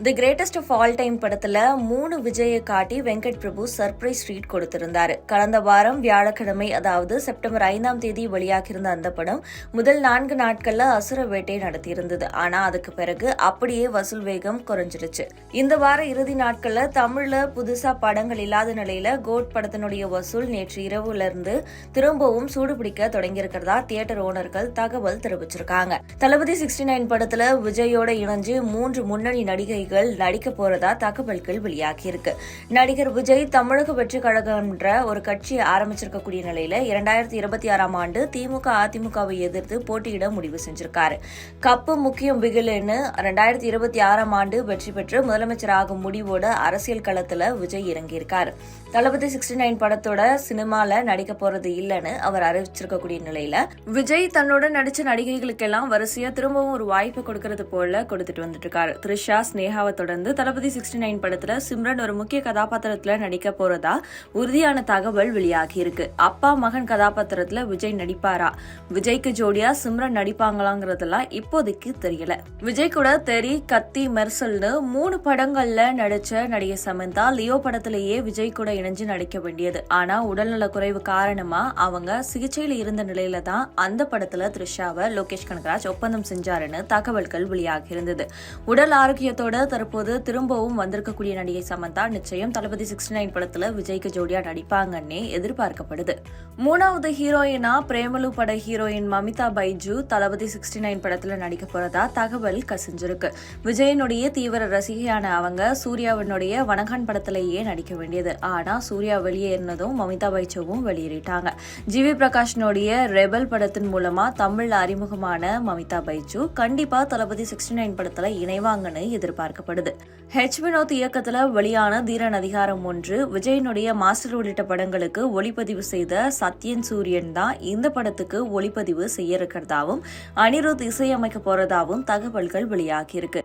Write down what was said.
The greatest of all time படத்துல 3 விஜயை காட்டி வெங்கட் பிரபு சர்ப்ரைஸ் ட்ரீட் கொடுத்திருந்தாரு. கடந்த வாரம் வியாழக்கிழமை, அதாவது செப்டம்பர் 5ஆம் தேதி வெளியாகியிருந்த அந்த படம் முதல் 4 நாட்கள்ல அசுர வேட்டை நடத்தியிருந்தது. ஆனா அதுக்கு பிறகு அப்படியே வசூல் வேகம் குறைஞ்சிருச்சு. இந்த வார இறுதி நாட்கள்ல தமிழ்ல புதுசா படங்கள் இல்லாத நிலையில கோட் படத்தினுடைய வசூல் நேற்று இரவுல இருந்து திரும்பவும் சூடுபிடிக்க தொடங்கியிருக்கிறதா தியேட்டர் ஓனர்கள் தகவல் தெரிவிச்சிருக்காங்க. தளபதி 69 படத்துல விஜயோட இணைஞ்சு 3 முன்னணி நடிகைகள் நடிக்க போறதா தகவல்கள் வெளியாகி இருக்கு. நடிகர் விஜய் தமிழக வெற்றி கழகம்ன்ற ஒரு கட்சியை ஆரம்பிச்சிருக்கக்கூடிய நிலையில 2026ஆம் ஆண்டு திமுக அதிமுகவை எதிர்த்து போட்டியிட முடிவு செஞ்சிருக்காரு. கப்பு முக்கியம் பிகில்னு 2026ஆம் ஆண்டு வெற்றி பெற்று முதலமைச்சராகும் முடிவோட அரசியல் களத்துல விஜய் இறங்கியிருக்காரு. தளபதி 69 படத்தோட சினிமால நடிக்க போறது இல்லைன்னு அவர் அறிவிச்சிருக்கக்கூடிய நிலையில விஜய் தன்னோட நடிச்ச நடிகைகளுக்கெல்லாம் வரிசையா திரும்பவும் ஒரு வாய்ப்பு கொடுக்கறது போல கொடுத்துட்டு வந்துட்டு இருக்காரு. த்ரிஷா, ஸ்னேகாவை தொடர்ந்து தளபதி 69 படத்துல சிம்ரன் ஒரு முக்கிய கதாபாத்திரத்துல நடிக்க போறதா உறுதியான தகவல் வெளியாகி இருக்கு. அப்பா மகன் கதாபாத்திரத்துல விஜய் நடிப்பாரா, விஜய்க்கு ஜோடியா சிம்ரன் நடிப்பாங்களாங்கிறதெல்லாம் இப்போதைக்கு தெரியல. விஜய் கூட தெரி, கத்தி, மெர்சல்னு 3 படங்கள்ல நடிச்ச நடிகை சமந்தா லியோ படத்திலேயே விஜய் கூட இணைஞ்சு நடிக்க வேண்டியது. ஆனா உடல்நல குறைவு காரணமா அவங்க சிகிச்சையில இருந்த நிலையில தான் அந்த படத்துல த்ரிஷாவை லோகேஷ் கனகராஜ் ஒப்பந்தம் செஞ்சாருன்னு தகவல்கள் வெளியாகி இருந்தது. உடல் ஆரோக்கியத்தோட தற்போது திரும்பவும் வந்திருக்கக்கூடிய நடிகை சமந்தா நிச்சயம் தளபதி 69 படத்துல விஜய்க்கு ஜோடியா நடிப்பாங்கன்னே எதிர்பார்க்கப்படுது. 3வது ஹீரோயினா பிரேமலு பட ஹீரோயின் மமிதா பைஜு தளபதி 69 படத்துல நடிக்க போறதா தகவல் கசிஞ்சிருக்கு. விஜயனுடைய தீவிர ரசிகையான அவங்க சூர்யாவினுடைய வணங்கான் படத்திலேயே நடிக்க வேண்டியது. ஆனா சூர்யா வெளியேறினதும் மமிதா பைஜுவும் வெளியேறிட்டாங்க. ஜிவி பிரகாஷனுடைய ரெபல் படத்தின் மூலமா தமிழ் அறிமுகமான மமிதா பைஜு கண்டிப்பா தளபதி 69 படத்துல இணைவாங்கன்னு எதிர்பார்க்கப்படுது. வினோத் இயக்கத்துல வெளியான தீரன் அதிகாரம் 1, விஜயனுடைய மாஸ்டர் உள்ளிட்ட படங்களுக்கு ஒளிப்பதிவு செய்த சத்யன் சூரியன் தான் இந்த படத்துக்கு ஒளிப்பதிவு செய்ய இருக்கிறதாவும் அனிருத் இசையமைக்க போறதாவும் தகவல்கள் வெளியாகி இருக்கு.